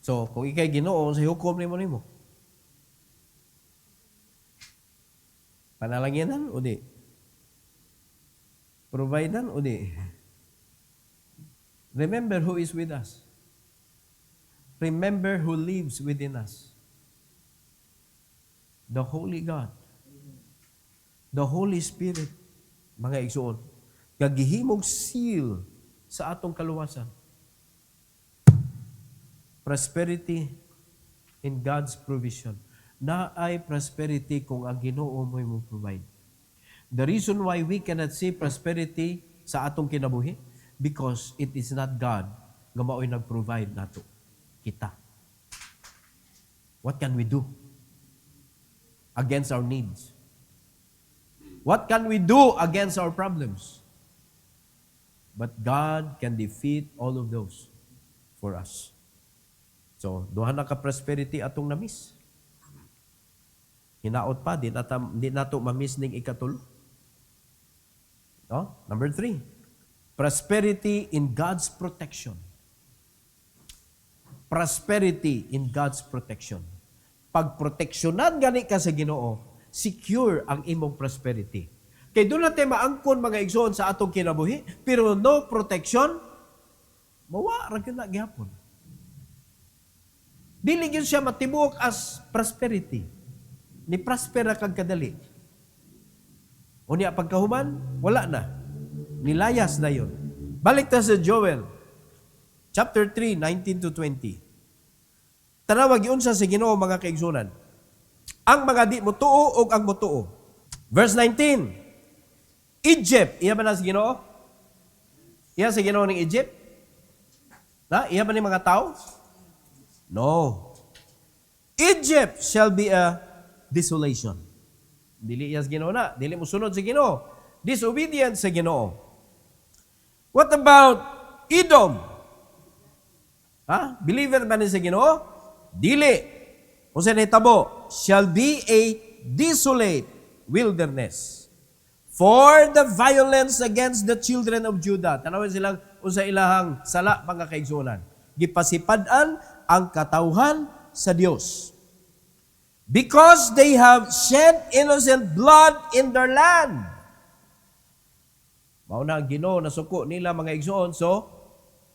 A: So, kung ikay Ginoo, sa hukom nimo. Panalanginan o di? Providean o di? Remember who is with us. Remember who lives within us. The Holy God. The Holy Spirit. Mga igsoon. Gagihimog seal sa atong kaluwasan. Prosperity in God's provision. Na ay prosperity kung ang Ginoo mo provide. The reason why we cannot see prosperity sa atong kinabuhi, because it is not God nga mao'y nag-provide nato. Kita. What can we do against our needs? What can we do against our problems? But God can defeat all of those for us. So, duha na ka prosperity atong na-miss. Hinaot pa, di nato ma-miss ning ikatulo. No? Number 3, prosperity in God's protection. Prosperity in God's protection. Pag proteksyonan gani ka sa Ginoo, secure ang imong prosperity. Kay doon natin maangkon mga igsoon sa atong kinabuhi, pero no protection, mawa ra gyud na gihapon. Dili gyud siya matibuk as prosperity. Ni prosper na kag kadali. O niya pagkahuman, wala na. Nilayas na yon. Balik ta sa Joel, chapter 3, 19 to 20. Tanawag yun sa Ginoo mga kaigsunan. Ang mga di mo tuo o ang mo tuo. Verse 19, Egypt, iya ba na sa Ginoo? Iya sa Ginoo ng Egypt? Na, iya ba ni mga tao? No. Egypt shall be a desolation. Dili iya sa Ginoo na. Dili mo sunod sa Ginoo. Disobedient sa Ginoo. What about Edom? Ha? Believer ba ni sa Ginoo? Dili. Kung sa nitabo, shall be a desolate wilderness. For the violence against the children of Judah. Tanawin silang unsa ilahang sala mga kaigsunan. Gipasipadan ang katawhan sa Dios. Because they have shed innocent blood in their land. Mao na ang Ginoo na suko nila mga igsoon, so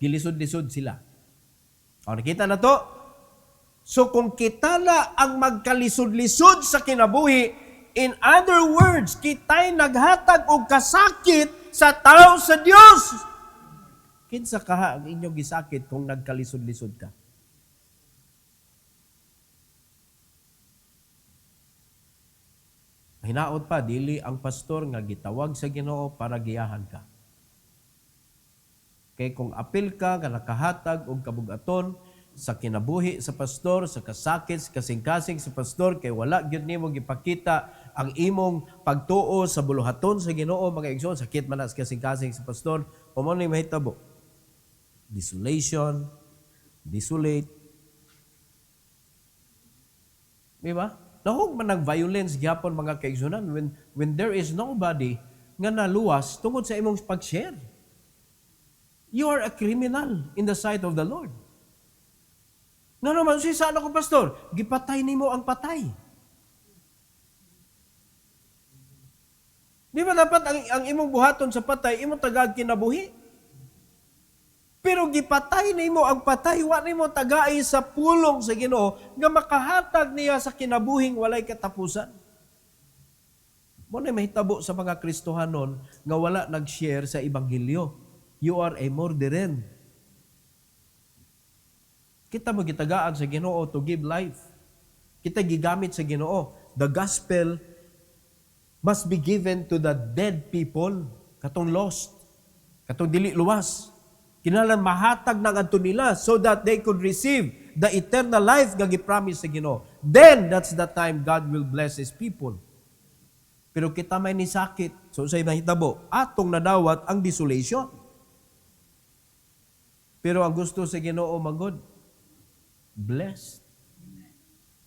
A: gilisod-lisod sila. O nakita na to? So kung kita na ang magkalisod-lisod sa kinabuhi, in other words, kita'y naghatag og kasakit sa tao sa Dios. Kinsa kaha ang inyong gisakit kung nagkalisod-lisod ka? Hinaot pa, dili ang pastor nga gitawag sa Ginoo para giyahan ka. Kay kung apil ka, nga nakahatag og kabugaton sa kinabuhi sa pastor, sa kasakit, sa kasing-kasing sa pastor, kay wala gyud nimo gipakita ang imong pagtuo sa buluhaton sa Ginoo, mga igsoon, sakit man sa kasing-kasing sa pastor, o mo ni mahitabo. Desolation, desolate. Di ba? Nahog man nag-violence gyapon mga kaigsunan when there is nobody nga naluwas tungod sa imong pag-share. You are a criminal in the sight of the Lord. Nga naman, saan ako, pastor? Gipatay nimo ang patay. Di ba dapat ang imong buhaton sa patay, imong tagag kinabuhi? Pero gipatay nimo ang patay, wa nimo tagai sa pulong sa Ginoo nga makahatag niya sa kinabuhing walay katapusan. Mo na mahitabo sa mga Kristohanon nga wala nag-share sa ebanghelyo. You are a murderer. Kita mo gitagaan sa Ginoo to give life. Kita gigamit sa Ginoo. The gospel must be given to the dead people, katong lost, katong dili luwas. Kinahanglan mahatag ng adto nila so that they could receive the eternal life nga gipromise sa Ginoo. Then that's the time God will bless His people. Pero kita may nisakit, so sa mahitabo, atong nadawat ang desolation. Pero ang gusto sa Ginoo magod, blessed.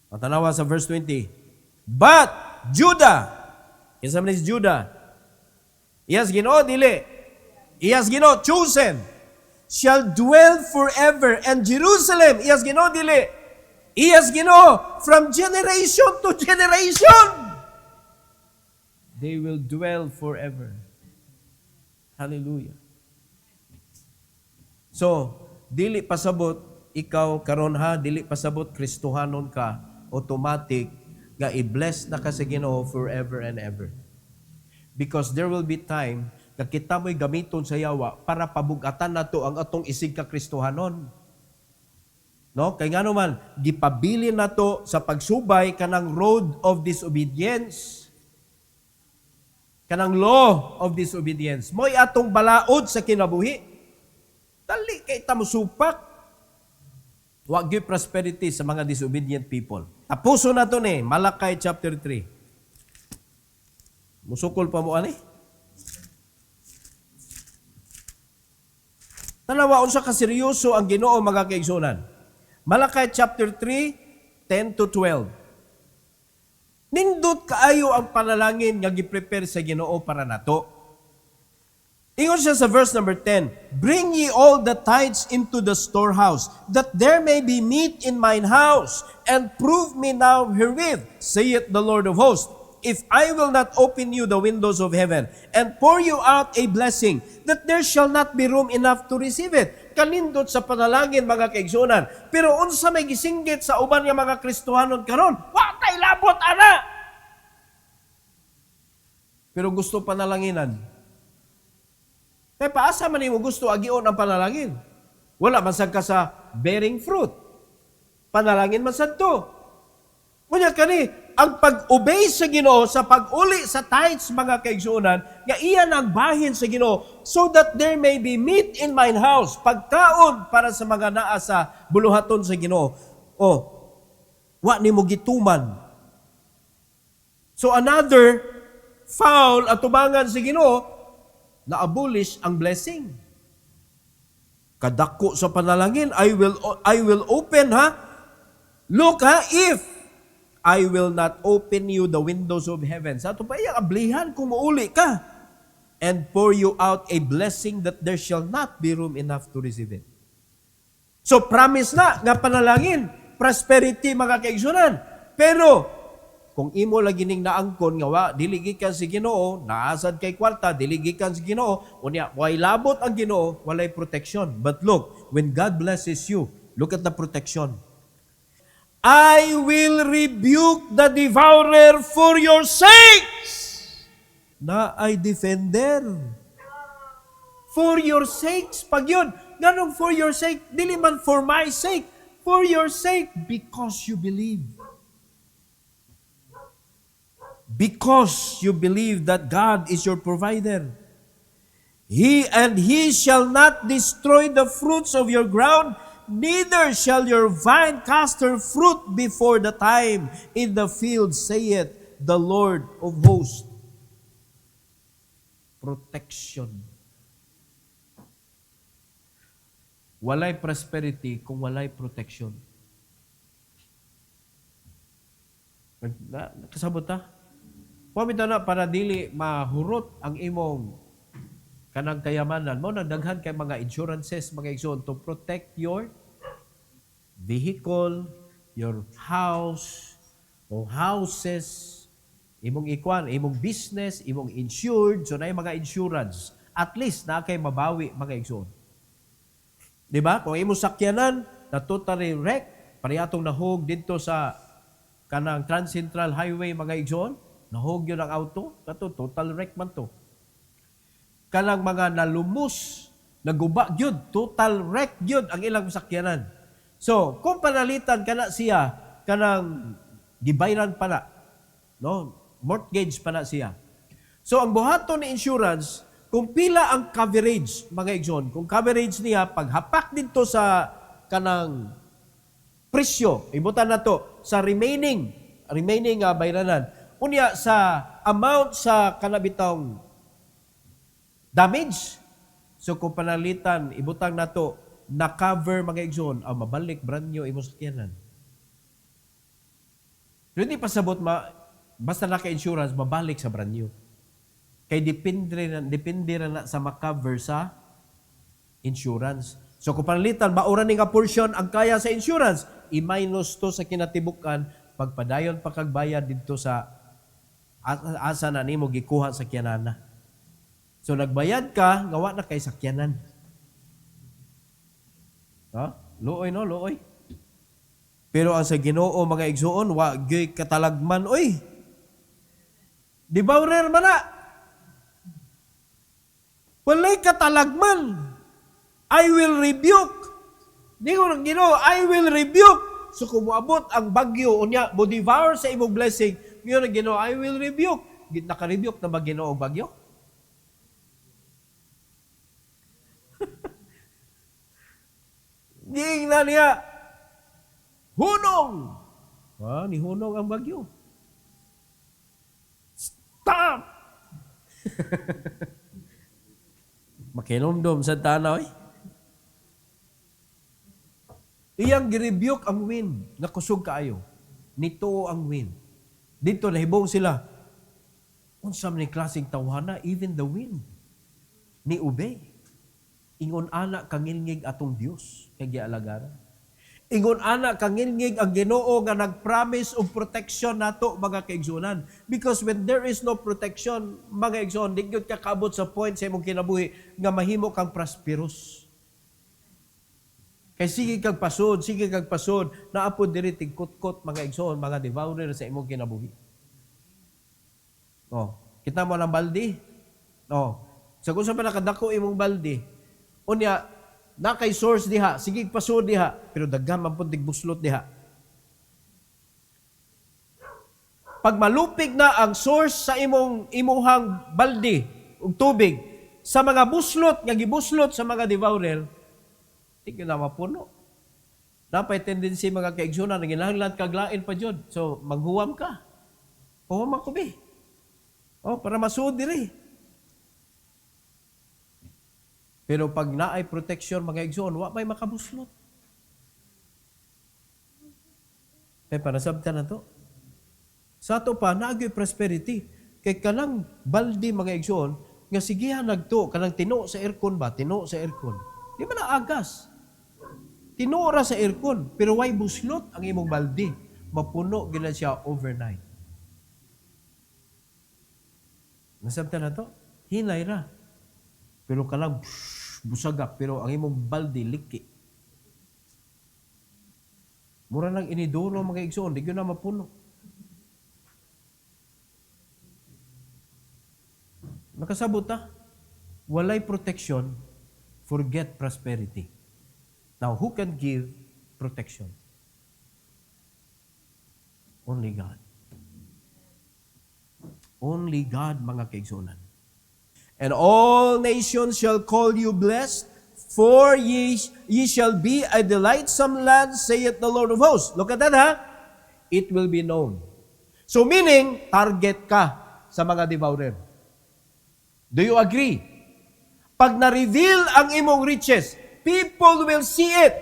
A: Ang tanawa sa verse 20, but Judah, kinsa man is Judah? Iyas Ginoo dili. Iyas Ginoo chosen shall dwell forever, and Jerusalem, iyas Ginoo dili. Iyas Ginoo from generation to generation. They will dwell forever. Hallelujah. So, dili pasabot ikaw karon ha, dili pasabot Kristohanon ka, automatic nga i-bless na ka sa Ginoo forever and ever. Because there will be time nga kita mo'y gamiton sa yawa para pabugatan nato ang atong isig ka Kristohanon. No? Kay nga naman, gipabilin nato sa pagsubay kanang road of disobedience. Kanang law of disobedience. Mo'y atong balaod sa kinabuhi. Dali kay ta mosupak. Wa gyud prosperity sa mga disobedient people. Tapuso na to ni Malakay chapter 3. Musukol pa mo ani? Tanawa unsa ka seryoso ang Ginoo mga kaigsunan. Malakay chapter 3, 10 to 12. Nindot kaayo ang panalangin nga gi-prepare sa Ginoo para nato. Ingon siya sa verse number 10, bring ye all the tithes into the storehouse, that there may be meat in mine house, and prove me now herewith, saith the Lord of hosts, if I will not open you the windows of heaven, and pour you out a blessing, that there shall not be room enough to receive it. Kanindot sa panalangin mga kaigsunan. Pero unsa may gisinggit sa uban nga mga Kristohanon karon, wa tay labot ana. Pero gusto panalanginan. Kaya paasa man mo gusto agion ang panalangin. Wala man sad ka sa bearing fruit. Panalangin man sad to. Ngunyan kani, ang pag-obey sa Ginoo sa pag-uli sa tithes, mga kaigsuonan, nga iyan ang bahin sa Ginoo, so that there may be meat in mine house, pagkaon para sa mga naa sa buluhaton sa Ginoo. O, wa nimo gituman. So another foul at tubangan sa Ginoo, na-abolish ang blessing. Kadako sa panalangin, I will open, Look, if I will not open you the windows of heaven. Sa ito pa iyang ablihan kung mauli ka. And pour you out a blessing that there shall not be room enough to receive it. So promise na nga panalangin, prosperity, mga kaigsunan. Pero kung imo lagi ning naangkon nga wa dili gikan si Ginoo, naasad kay kwarta, dili gikan si Ginoo, unya way labot ang Ginoo, walay protection. But look, when God blesses you, look at the protection. I will rebuke the devourer for your sakes. Na ay defender. For your sakes. Pag yun, ganun for your sake, dili man for my sake. For your sake, because you believe. Because you believe that God is your provider. He shall not destroy the fruits of your ground, neither shall your vine cast her fruit before the time in the field, saith the Lord of hosts. Protection. Walay prosperity kung walay protection. Nakasabot ta? Pamita na para dili mahurot ang imong kanang kayamanan mo, nagdaghan kay mga insurances, mga igsoon, to protect your vehicle, your house, o houses, imong ikwan, imong business, imong insured, so na yung mga insurance. At least, na kay mabawi, mga igsoon. Diba? Kung imong sakyanan, na totally wreck, pariyatong nahog dito sa kanang Trans-Central Highway, mga igsoon, nahog yun ang auto, kato, total wreck man to. Kanang mga nalumos, naguba yun, total wreck yun ang ilang sakyanan. So, kung panalitan kana siya, kanang gibayran pa na, no? Mortgage pa na siya. So, ang buhaton ni insurance, kung pila ang coverage, mga igsoon, kung coverage niya, paghapak dito sa kanang presyo, ibutan na to, sa remaining bayranan, unya sa amount sa kanabitang damage. So kung panalitan, ibutang na to, na-cover mga igsoon, mabalik, brand new, imong sakyanan. So hindi pasabot, basta naka-insurance, mabalik sa brand new. Kaya depende na sa ma-cover sa insurance. So kung panalitan, maura ni nga portion ang kaya sa insurance, i-minus to sa kinatibukan, pagpadayon pa kagbayad dito sa asa na nimo gikuha sa sakyanana. So nagbayad ka, gawa na kay sakyanan. Luoy no, luoy. Pero ang sa Ginoo, mga igsoon, wa gyud katalagman, oy. Devourer man na. Walay katalagman. I will rebuke. Di ko ng Ginoo, I will rebuke. So kung moabot ang bagyo, unya, mo devour sa imong blessing, ngayon ang Ginoo, I will rebuke. Naka-rebuke na ba Ginoo ang bagyo? Diing na niya, hunong! Ni hunong ang bagyo. Stop! Makinomdom sa tanaw, iyang girebuke ang wind, nga kusog kaayo. Nito ang wind. Dito nahibong sila. Unsam ni klaseng tawhana, even the wind ni obey. Ingon ana kangilngig atong Dios kay gialagara. Ingon ana kangilngig ang Ginoo nga nagpromise og protection nato, mga kaigsunan. Because when there is no protection, mga igsoon, di gyud ka kaabot sa point sa imong kinabuhi nga mahimo kang prosperous. Kay sige kag pasod, naapod diri tigkot-kot, mga igsoon, mga devourer sa imong kinabuhi. Kita mo ng baldi? Sa kung sa pa nakadako imong baldi, unya, na kay source diha, sige pasod diha, pero daghang man pud tigbuslot diha. pag malupig na ang source sa imuhang balde ug tubig, sa mga buslot, nga gibuslot sa mga devourer, di ka na mapuno. Napay tendency mga kaigsunan, ginahanglan kaglain pa jud. So, maghuwam ka. Huwam ako, be. Para masud diri. Pero pag naay protection mga igsoon, wa may makabuslot. Kaya panasabtan na to. Sa ato pa, naagyo'y prosperity. Kay kanang baldi mga igsoon, nga sigihan nagto, kanang tino sa aircon ba? Tino sa aircon. Di ba na agas? Tinura sa aircon, pero why buslot ang imong baldi? Mapuno gila siya overnight. Nasabtan na to? Hinay ra. Pero kanang busagak, pero ang imong baldi liki. Mura nang inidoro mga igsoon, di yun na mapuno. Nakasabot ta, walay protection, forget prosperity. Now, who can give protection? Only God. Only God, mga kaigsunan. And all nations shall call you blessed, for ye shall be a delightsome land, saith the Lord of hosts. Look at that, ha? It will be known. So meaning, target ka sa mga devourer. Do you agree? Pag na-reveal ang imong riches, people will see it.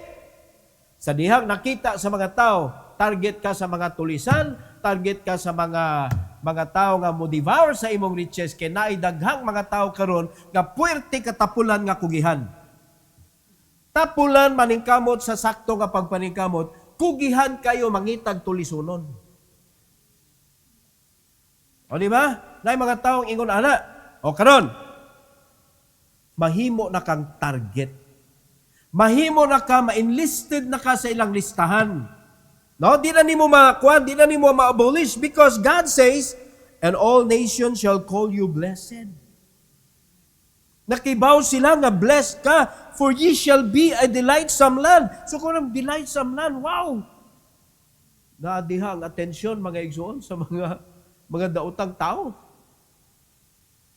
A: Sa dihang nakita sa mga tao, target ka sa mga tulisan, target ka sa mga tao nga mo devour sa imong riches, kay naay daghang mga tao karon nga puwerte katapulan nga kugihan. Tapulan maningkamot sa sakto nga pagpaningkamot, kugihan kayo mangitag tulisonon. O di ba? Naay mga taong ingon ana. O karon, mahimo na kang target. Mahimo na ka, ma-enlisted na ka sa ilang listahan. No, di na nimo makuan, di na nimo ma-abolish because God says, and all nations shall call you blessed. Nakibaw sila nga blessed ka, for ye shall be a delightsome land. So kung ang delightsome land, wow! Naadiha ang atensyon mga igsoon sa mga daotang tao.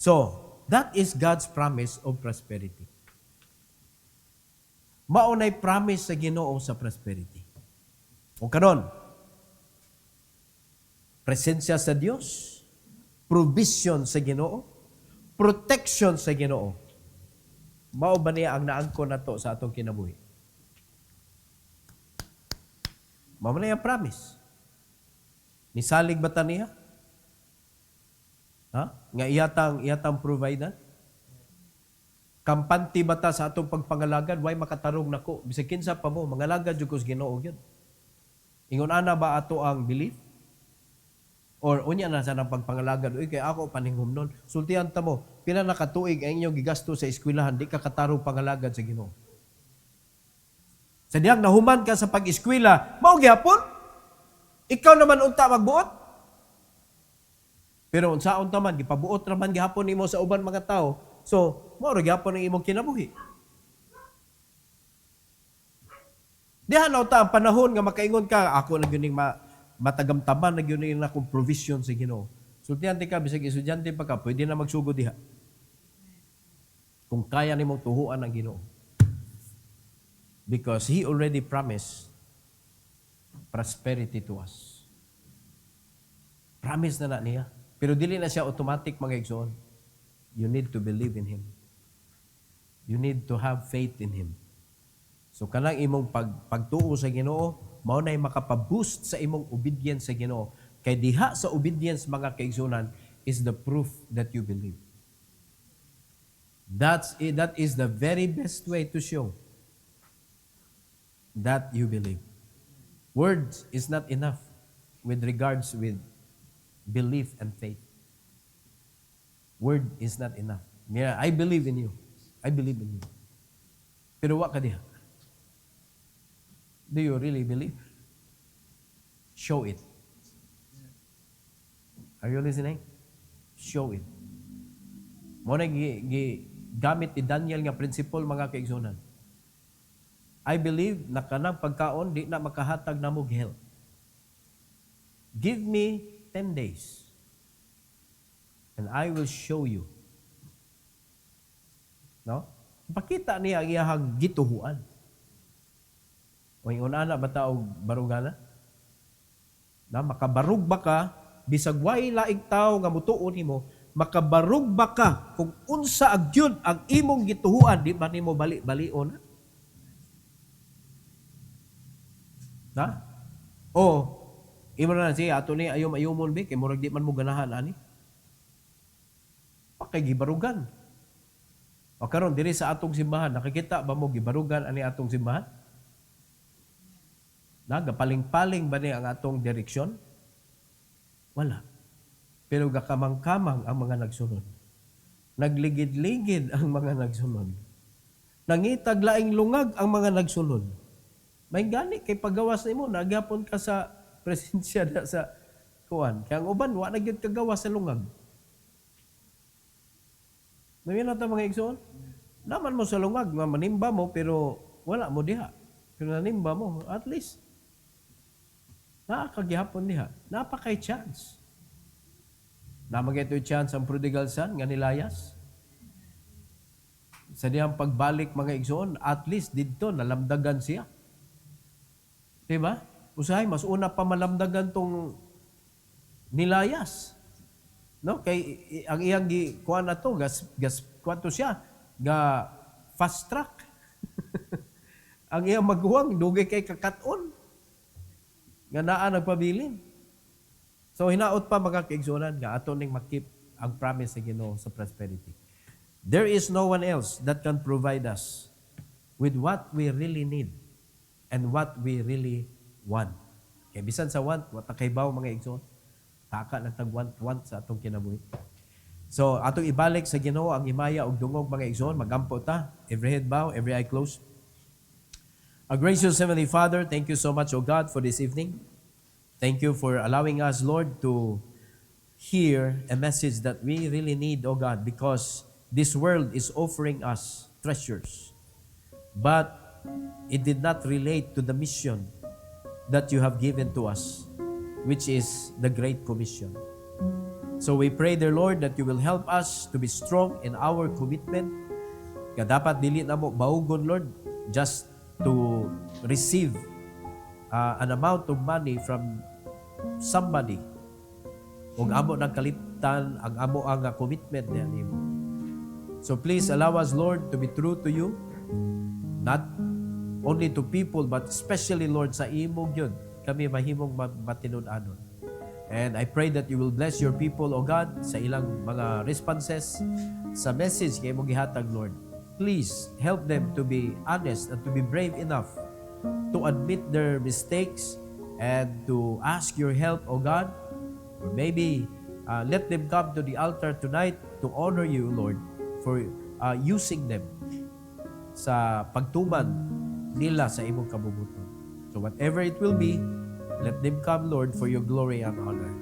A: So, that is God's promise of prosperity. Maunay promise sa Ginoo sa prosperity. O karon, presensya sa Dios, provision sa Ginoo, protection sa Ginoo. Mao ba niya ang naangkon nato sa atong kinabuhi? Mao na yung promise. Nisalig ba ta niya? Ha? Nga iyatang provider? Kampante ba ta sa atong pagpangalagad? Why makatarong nako? Bisag kinsa pa mo, mangalagad jud ko sa Ginoo gyud. Ingon ana ba ato ang belief? Or unya na sa nang pagpangalagad, uy kay ako paningumnon. Sultihan ta mo, pila na katuig ang inyong gigasto sa eskwelahan, di ka katarong pangalagad sa Ginoo. Sa diyang nahuman ka sa pag-eskwela, mao gyapon? Ikaw naman unta magbuot? Pero unsaon ta man gipabuot ra man gihapon nimo sa uban mga tao. So, mao ra gyapon ang imong kinabuhi. Diha na ta ang panahon nga makaingon ka, ako na gyud ning matagamtaman na gyud ning akong provision sa Ginoo. Sultiante ka bisag estudyante pa ka, pwede na magsugod diha. Kung kaya nimong tuhuan ang Ginoo. Because He already promised prosperity to us. Promise na niya. Pero dili na siya automatic mga igsoon. You need to believe in Him. You need to have faith in Him. So kanang imong pagtuo sa Ginoo, mao nay makapaboost sa imong obedience sa Ginoo. Kay diha sa obedience mga kaigsunan is the proof that you believe. That is the very best way to show that you believe. Words is not enough with regards with belief and faith. Word is not enough. Yeah, I believe in you. I believe in you. Pero wa ka diha. Do you really believe? Show it. Are you listening? Show it. Mo na gamit ni Daniel nga principle mga kaigsunan. I believe na kanang pagkaon di na makahatag namog health. Give me 10 days. And I will show you. No? Ipakita niya ang iyahang gituhuan. O yung una na bata o barugana? Na makabarug ba ka, bisag way laing tao nga mutuon nimo, makabarug ba ka kung unsa agyud ang imong gituhuan, di ba nimo bali-balion? Na? O imo na siya ato ni ayom-ayomon bi kay murag di man mo ganahan ani. Pakay gibarugan. O karon diri sa atong simbahan nakikita ba mo gibarugan ani atong simbahan? Nagapaling-paling ba ni ang atong direksyon? Wala. Pero gakamang-kamang ang mga nagsunod. Nagligid-ligid ang mga nagsunod. Nangitag laing lungag ang mga nagsunod. May gani kay pagawas nimo nagyapon ka sa presensya na sa kuan. Kaya ang uban wa na gyud kagawas sa lungag. Ngayon na mga igsoon, naman mo sa lungag, manimba mo, pero wala mo diha. Pero nanimba mo, at least, nakakagihapon diha. Napakay chance. Namagay ito'y chance ang prodigal son, nga nilayas. Sa diyang pagbalik mga igsoon, at least dito, nalamdagan siya. Diba? Usahay, mas una pa malamdagan tong nilayas. No, kay ang iyang kuan na to gas kwanto siya ga fast track. Ang iyang maguwang dugay kay kakaton nga naa nagpabilin. So hinaot pa mga kaigsunan nga aton ning makip ang promise sa Ginoo sa prosperity. There is no one else that can provide us with what we really need and what we really want. Kay bisan sa want, wa ta kay baw mga igsoon. Taka ng tag-want sa atong kinabuhi. So, atong ibalik sa Ginoo ang himaya og dungog mga igsoon, magampo ta, every head bow, every eye closed. Our gracious Heavenly Father, thank you so much, O God, for this evening. Thank you for allowing us, Lord, to hear a message that we really need, O God, because this world is offering us treasures. But it did not relate to the mission that you have given to us, which is the Great Commission. So we pray, dear Lord, that you will help us to be strong in our commitment. Kaya dapat dili na mo baugon, Lord, just to receive an amount of money from somebody. Kung amo ng kaliptan, ang amo ang commitment niya nimo. So please allow us, Lord, to be true to you, not only to people, but especially, Lord, sa imong yun, kami mahimong matinud-anon. And I pray that you will bless your people, O God, sa ilang mga responses sa message kay mong gihatag, Lord. Please help them to be honest and to be brave enough to admit their mistakes and to ask your help, O God. Or maybe let them come to the altar tonight to honor you, Lord, for using them sa pagtuman nila sa imong kabubuton. So whatever it will be, let them come, Lord, for your glory and honor.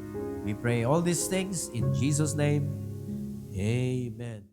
A: We pray all these things in Jesus' name. Amen.